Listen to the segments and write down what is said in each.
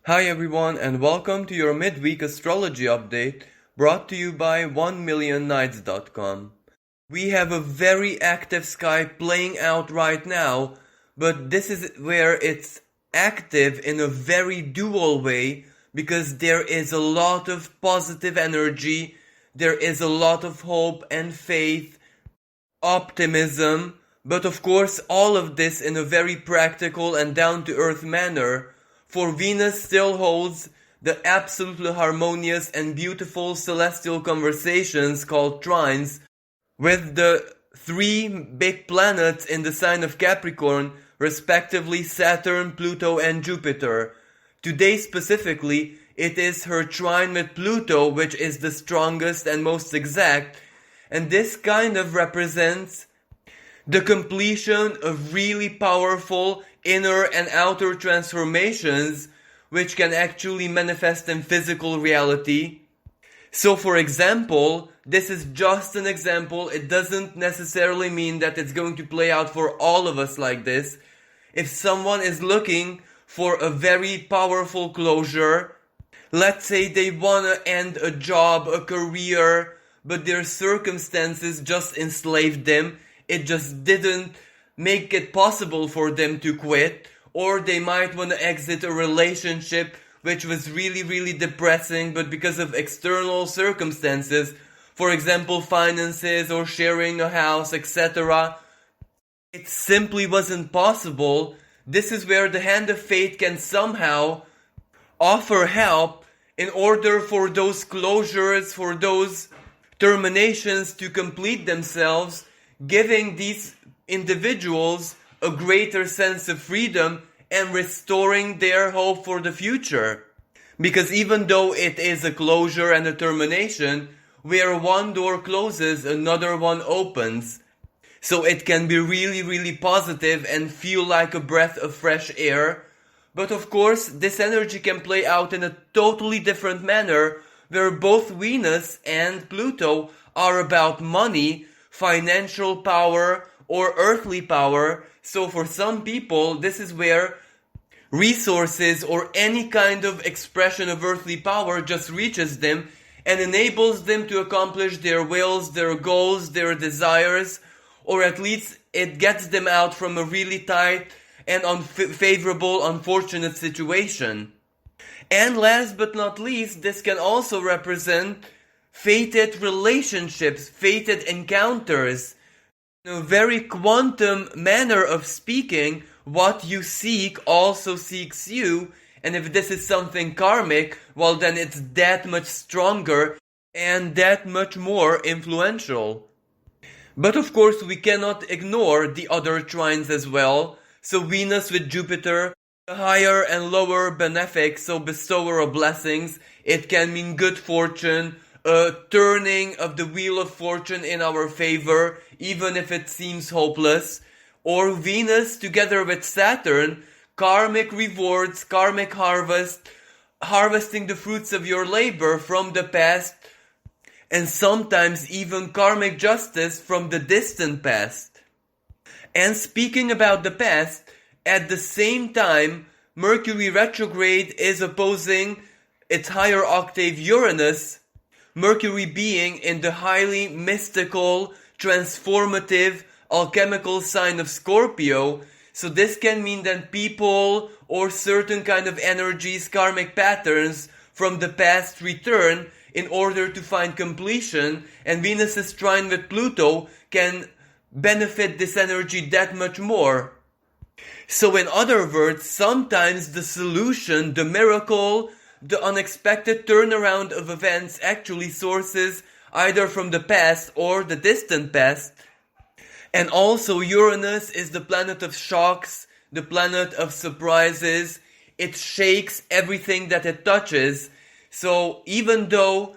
Hi everyone and welcome to your midweek astrology update brought to you by 1millionnights.com. We have a very active sky playing out right now, but this is where it's active in a very dual way because there is a lot of positive energy, there is a lot of hope and faith, optimism, but of course all of this in a very practical and down-to-earth manner, for Venus still holds the absolutely harmonious and beautiful celestial conversations called trines with the three big planets in the sign of Capricorn, respectively Saturn, Pluto and Jupiter. Today specifically, it is her trine with Pluto which is the strongest and most exact, and this kind of represents the completion of really powerful inner and outer transformations which can actually manifest in physical reality. So for example, this is just an example, it doesn't necessarily mean that it's going to play out for all of us like this. If someone is looking for a very powerful closure, let's say they wanna end a job, a career, but their circumstances just enslaved them, it just didn't make it possible for them to quit, or they might want to exit a relationship which was really depressing, but because of external circumstances, for example finances or sharing a house, etc., it simply wasn't possible. This is where the hand of fate can somehow offer help in order for those closures, for those terminations to complete themselves, giving these individuals a greater sense of freedom and restoring their hope for the future. Because even though it is a closure and a termination, where one door closes, another one opens. So it can be really positive and feel like a breath of fresh air. But of course, this energy can play out in a totally different manner, where both Venus and Pluto are about money, financial power, or earthly power. So for some people, this is where resources or any kind of expression of earthly power just reaches them and enables them to accomplish their wills, their goals, their desires, or at least it gets them out from a really tight and unfavorable, unfortunate situation. And last but not least, this can also represent fated relationships, fated encounters. In a very quantum manner of speaking, what you seek also seeks you, and if this is something karmic, well then it's that much stronger and that much more influential. But of course we cannot ignore the other trines as well. So Venus with Jupiter, the higher and lower benefic, so bestower of blessings, it can mean good fortune, a turning of the wheel of fortune in our favor, even if it seems hopeless. Or Venus together with Saturn, karmic rewards, karmic harvest, harvesting the fruits of your labor from the past, and sometimes even karmic justice from the distant past. And speaking about the past, at the same time, Mercury retrograde is opposing its higher octave Uranus, Mercury being in the highly mystical, transformative, alchemical sign of Scorpio. So this can mean that people or certain kind of energies, karmic patterns from the past return in order to find completion, and Venus's trine with Pluto can benefit this energy that much more. So in other words, sometimes the solution, the miracle, the unexpected turnaround of events actually sources either from the past or the distant past. And also Uranus is the planet of shocks, the planet of surprises. It shakes everything that it touches. So even though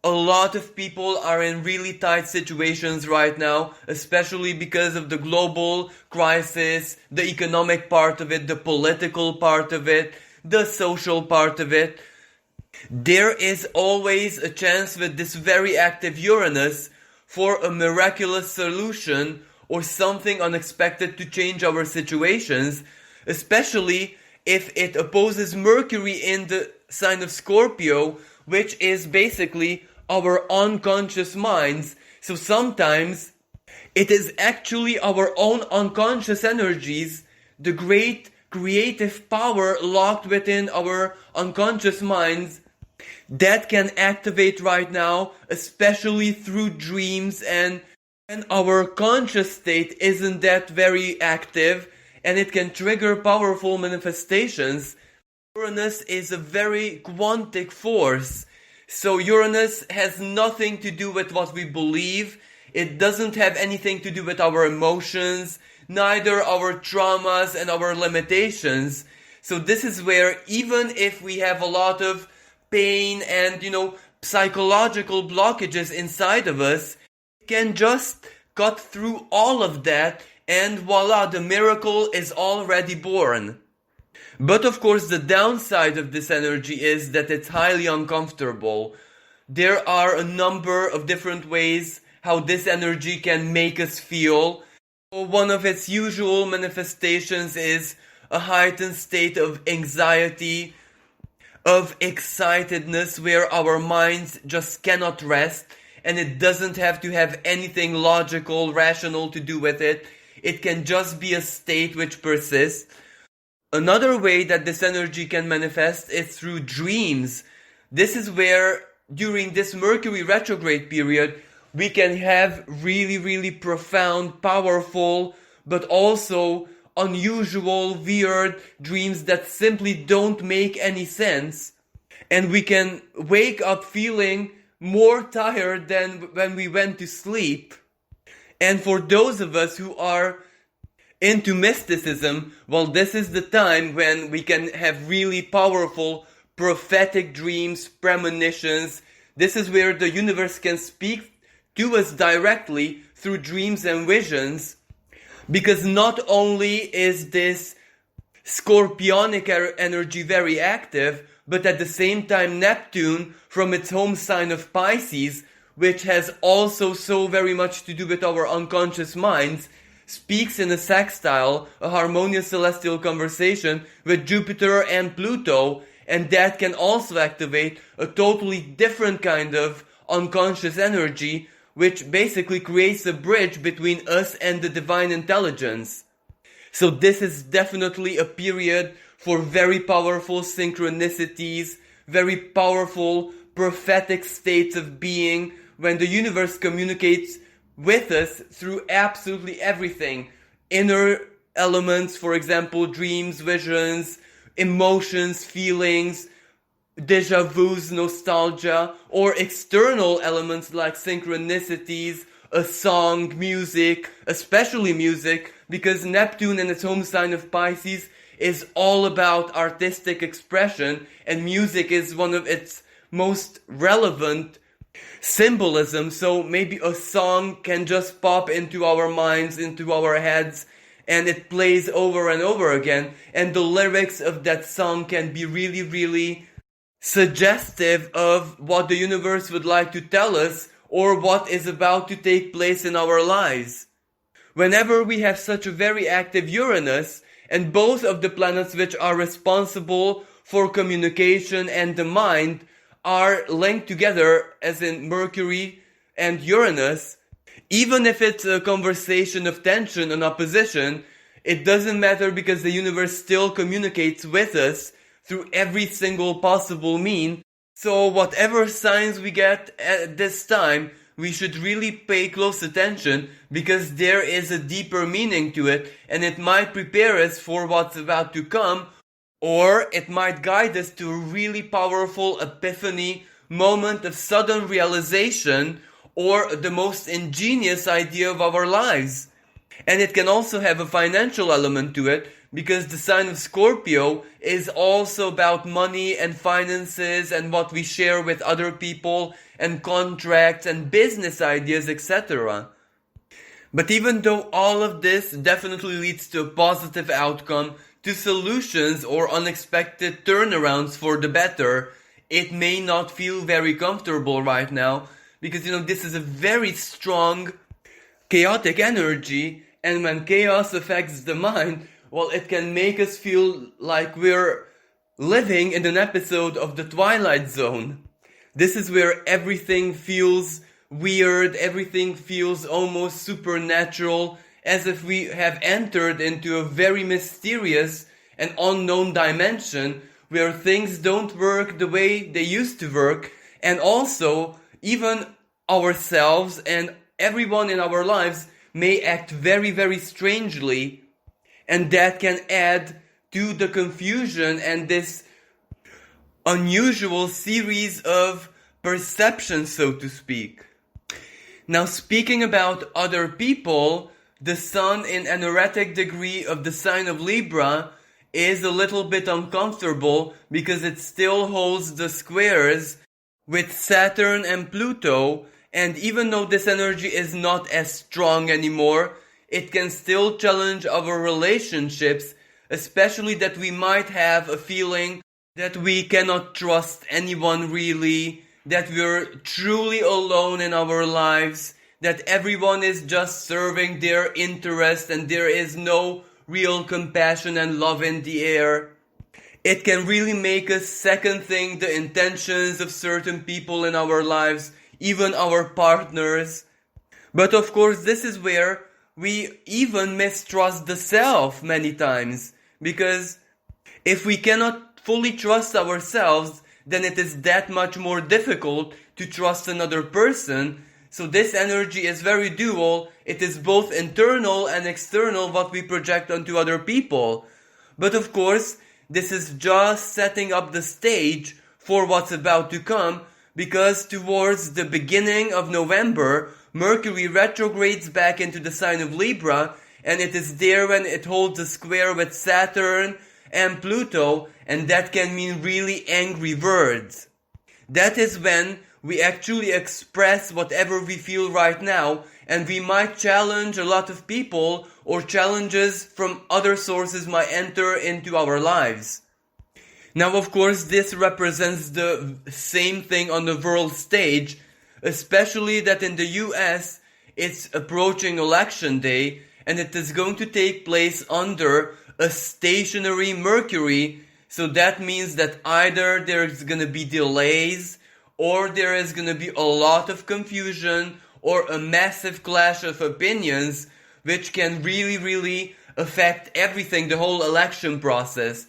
a lot of people are in really tight situations right now, especially because of the global crisis, the economic part of it, the political part of it, the social part of it, there is always a chance with this very active Uranus for a miraculous solution or something unexpected to change our situations, especially if it opposes Mercury in the sign of Scorpio, which is basically our unconscious minds. So sometimes it is actually our own unconscious energies, the great creative power locked within our unconscious minds, that can activate right now, especially through dreams, and our conscious state isn't that very active, and it can trigger powerful manifestations. Uranus is a very quantic force, so Uranus has nothing to do with what we believe. It doesn't have anything to do with our emotions, neither our traumas and our limitations. So this is where, even if we have a lot of pain and, psychological blockages inside of us, we can just cut through all of that, and voila, the miracle is already born. But of course, the downside of this energy is that it's highly uncomfortable. There are a number of different ways how this energy can make us feel. One of its usual manifestations is a heightened state of anxiety, of excitedness, where our minds just cannot rest, and it doesn't have to have anything logical, rational to do with it. It can just be a state which persists. Another way that this energy can manifest is through dreams. This is where, during this Mercury retrograde period, we can have really, really profound, powerful, but also unusual, weird dreams that simply don't make any sense. And we can wake up feeling more tired than when we went to sleep. And for those of us who are into mysticism, well, this is the time when we can have really powerful prophetic dreams, premonitions. This is where the universe can speak to us directly through dreams and visions, because not only is this scorpionic energy very active, but at the same time Neptune, from its home sign of Pisces, which has also so very much to do with our unconscious minds, speaks in a sextile, a harmonious celestial conversation with Jupiter and Pluto, and that can also activate a totally different kind of unconscious energy, which basically creates a bridge between us and the divine intelligence. So this is definitely a period for very powerful synchronicities, very powerful prophetic states of being, when the universe communicates with us through absolutely everything. Inner elements, for example, dreams, visions, emotions, feelings, déjà vus, nostalgia, or external elements like synchronicities, a song, music, especially music, because Neptune in its home sign of Pisces is all about artistic expression, and music is one of its most relevant symbolism. So maybe a song can just pop into our minds, into our heads, and it plays over and over again, and the lyrics of that song can be really, really suggestive of what the universe would like to tell us, or what is about to take place in our lives. Whenever we have such a very active Uranus, and both of the planets which are responsible for communication and the mind are linked together, as in Mercury and Uranus, even if it's a conversation of tension and opposition, it doesn't matter, because the universe still communicates with us through every single possible mean. So whatever signs we get at this time, we should really pay close attention, because there is a deeper meaning to it, and it might prepare us for what's about to come, or it might guide us to a really powerful epiphany, moment of sudden realization, or the most ingenious idea of our lives. And it can also have a financial element to it, because the sign of Scorpio is also about money and finances and what we share with other people and contracts and business ideas, etc. But even though all of this definitely leads to a positive outcome, to solutions or unexpected turnarounds for the better, it may not feel very comfortable right now, because this is a very strong chaotic energy, and when chaos affects the mind, well, it can make us feel like we're living in an episode of The Twilight Zone. This is where everything feels weird, everything feels almost supernatural, as if we have entered into a very mysterious and unknown dimension where things don't work the way they used to work, and also even ourselves and everyone in our lives may act very, very strangely, and that can add to the confusion and this unusual series of perceptions, so to speak. Now, speaking about other people, the sun in an erratic degree of the sign of Libra is a little bit uncomfortable because it still holds the squares with Saturn and Pluto, and even though this energy is not as strong anymore, it can still challenge our relationships, especially that we might have a feeling that we cannot trust anyone really, that we're truly alone in our lives, that everyone is just serving their interest and there is no real compassion and love in the air. It can really make us second think the intentions of certain people in our lives, even our partners. But of course, this is where we even mistrust the self many times, because if we cannot fully trust ourselves, then it is that much more difficult to trust another person. So this energy is very dual. It is both internal and external, what we project onto other people. But of course, this is just setting up the stage for what's about to come, because towards the beginning of November, Mercury retrogrades back into the sign of Libra, and it is there when it holds a square with Saturn and Pluto, and that can mean really angry words. That is when we actually express whatever we feel right now, and we might challenge a lot of people, or challenges from other sources might enter into our lives. Now, of course, this represents the same thing on the world stage, especially that in the US, it's approaching election day, and it is going to take place under a stationary Mercury. So that means that either there's going to be delays, or there is going to be a lot of confusion, or a massive clash of opinions, which can really, really affect everything, the whole election process.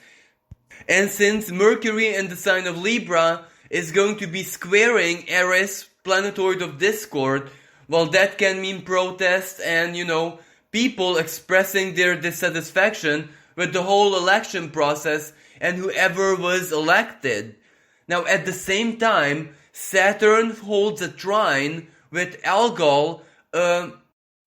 And since Mercury in the sign of Libra is going to be squaring Eris, planetoid of discord, well, that can mean protest and, people expressing their dissatisfaction with the whole election process and whoever was elected. Now, at the same time, Saturn holds a trine with Algol, a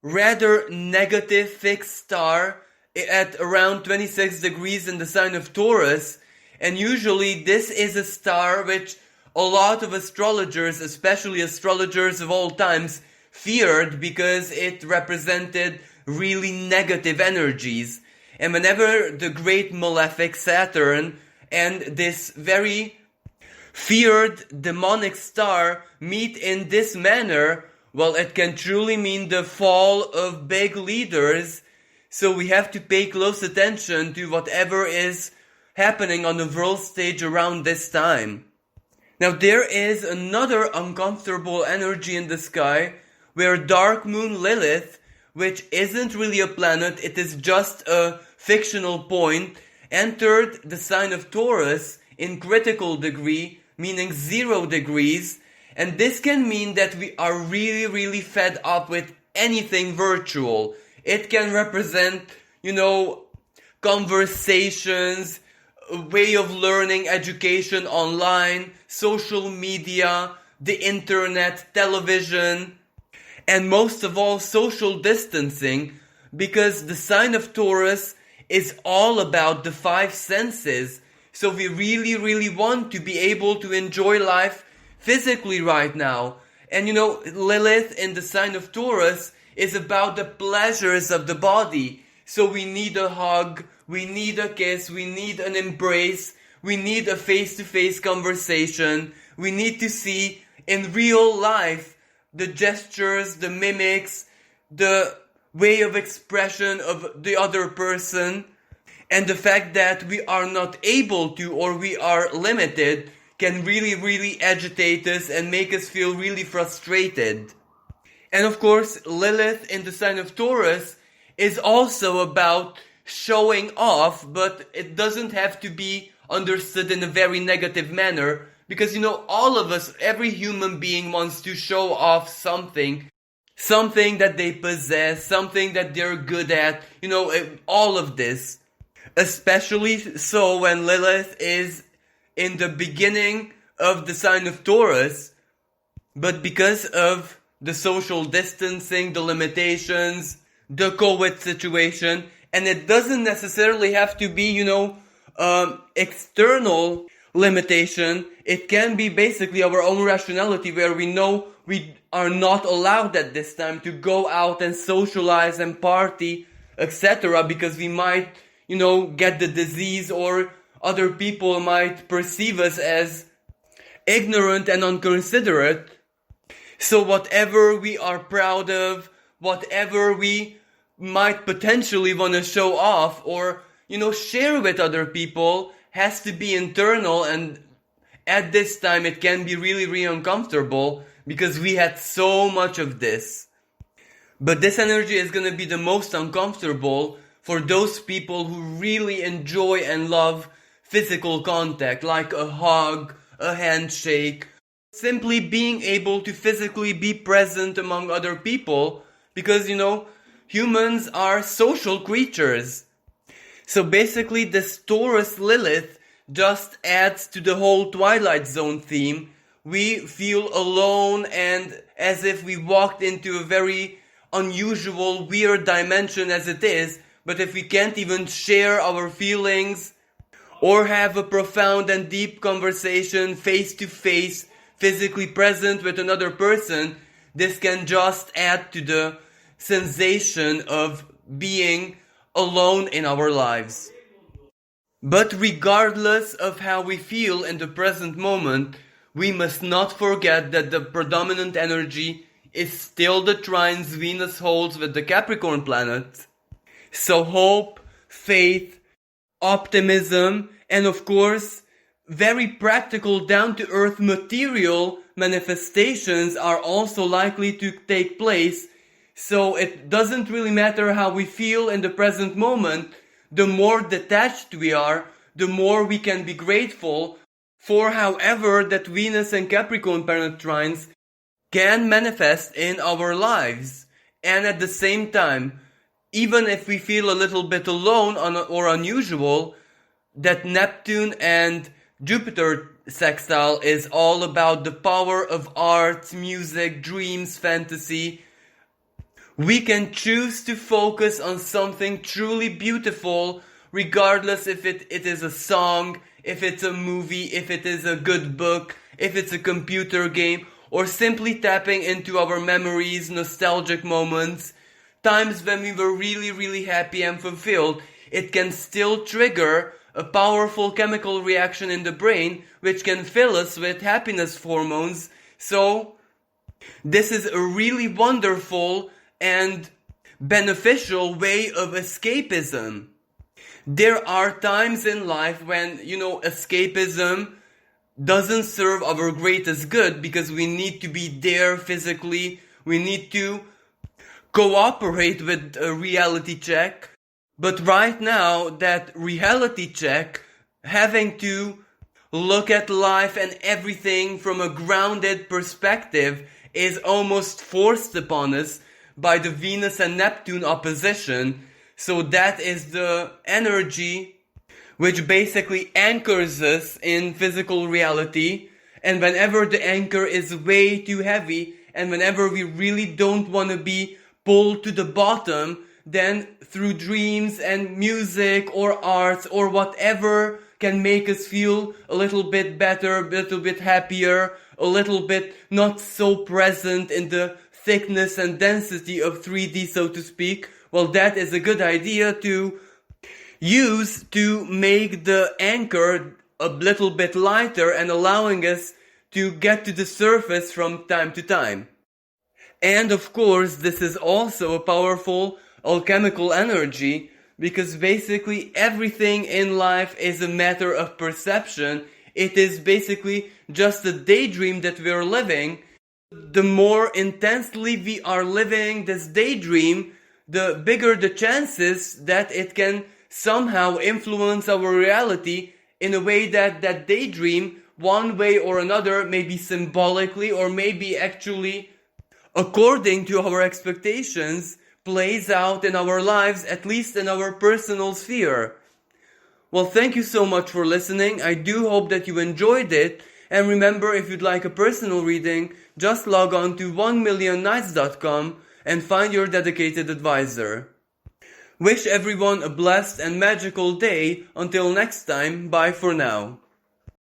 rather negative fixed star at around 26 degrees in the sign of Taurus, and usually this is a star which a lot of astrologers, especially astrologers of all times, feared because it represented really negative energies. And whenever the great malefic Saturn and this very feared demonic star meet in this manner, well, it can truly mean the fall of big leaders. So we have to pay close attention to whatever is happening on the world stage around this time. Now, there is another uncomfortable energy in the sky where dark moon Lilith, which isn't really a planet, it is just a fictional point, entered the sign of Taurus in critical degree, meaning 0 degrees, and this can mean that we are really, really fed up with anything virtual. It can represent, conversations, a way of learning, education online, social media, the internet, television, and most of all, social distancing, because the sign of Taurus is all about the 5 senses. So we really, really want to be able to enjoy life physically right now. And Lilith in the sign of Taurus is about the pleasures of the body. So we need a hug, we need a kiss, we need an embrace, we need a face-to-face conversation, we need to see in real life the gestures, the mimics, the way of expression of the other person. And the fact that we are not able to, or we are limited, can really, really agitate us and make us feel really frustrated. And of course, Lilith in the sign of Taurus is also about showing off, but it doesn't have to be understood in a very negative manner, because all of us, every human being wants to show off something that they possess, something that they're good at, all of this. Especially so when Lilith is in the beginning of the sign of Taurus, but because of the social distancing, the limitations, the COVID situation, and it doesn't necessarily have to be, external limitation. It can be basically our own rationality, where we know we are not allowed at this time to go out and socialize and party, etc., because we might, get the disease, or other people might perceive us as ignorant and inconsiderate. So whatever we are proud of, whatever we might potentially want to show off or, share with other people, has to be internal. And at this time it can be really, really uncomfortable because we had so much of this. But this energy is going to be the most uncomfortable for those people who really enjoy and love physical contact, like a hug, a handshake, simply being able to physically be present among other people, because, humans are social creatures. So basically this Taurus Lilith just adds to the whole Twilight Zone theme. We feel alone and as if we walked into a very unusual, weird dimension as it is, but if we can't even share our feelings or have a profound and deep conversation face to face, physically present with another person, this can just add to the sensation of being alone in our lives. But regardless of how we feel in the present moment, we must not forget that the predominant energy is still the trines Venus holds with the Capricorn planet. So hope, faith, optimism, and of course, very practical, down-to-earth material manifestations are also likely to take place. So it doesn't really matter how we feel in the present moment. The more detached we are, the more we can be grateful for however that Venus and Capricorn planet trines can manifest in our lives. And at the same time, even if we feel a little bit alone or unusual, that Neptune and Jupiter sextile is all about the power of art, music, dreams, fantasy. We can choose to focus on something truly beautiful, regardless if it is a song, if it's a movie, if it is a good book, if it's a computer game, or simply tapping into our memories, nostalgic moments, times when we were really, really happy and fulfilled. It can still trigger a powerful chemical reaction in the brain, which can fill us with happiness hormones. So, this is a really wonderful and beneficial way of escapism. There are times in life when, escapism doesn't serve our greatest good because we need to be there physically. We need to cooperate with a reality check. But right now, that reality check, having to look at life and everything from a grounded perspective, is almost forced upon us by the Venus and Neptune opposition. So that is the energy which basically anchors us in physical reality. And whenever the anchor is way too heavy, and whenever we really don't want to be pulled to the bottom, then through dreams and music or arts or whatever can make us feel a little bit better, a little bit happier, a little bit not so present in the thickness and density of 3D, so to speak, well, that is a good idea to use to make the anchor a little bit lighter and allowing us to get to the surface from time to time. And of course, this is also a powerful alchemical energy because basically everything in life is a matter of perception. It is basically just a daydream that we are living. The more intensely we are living this daydream, the bigger the chances that it can somehow influence our reality in a way that that daydream, one way or another, maybe symbolically or maybe actually according to our expectations, plays out in our lives, at least in our personal sphere. Well, thank you so much for listening. I do hope that you enjoyed it. And remember, if you'd like a personal reading, just log on to 1millionnights.com and find your dedicated advisor. Wish everyone a blessed and magical day. Until next time, bye for now.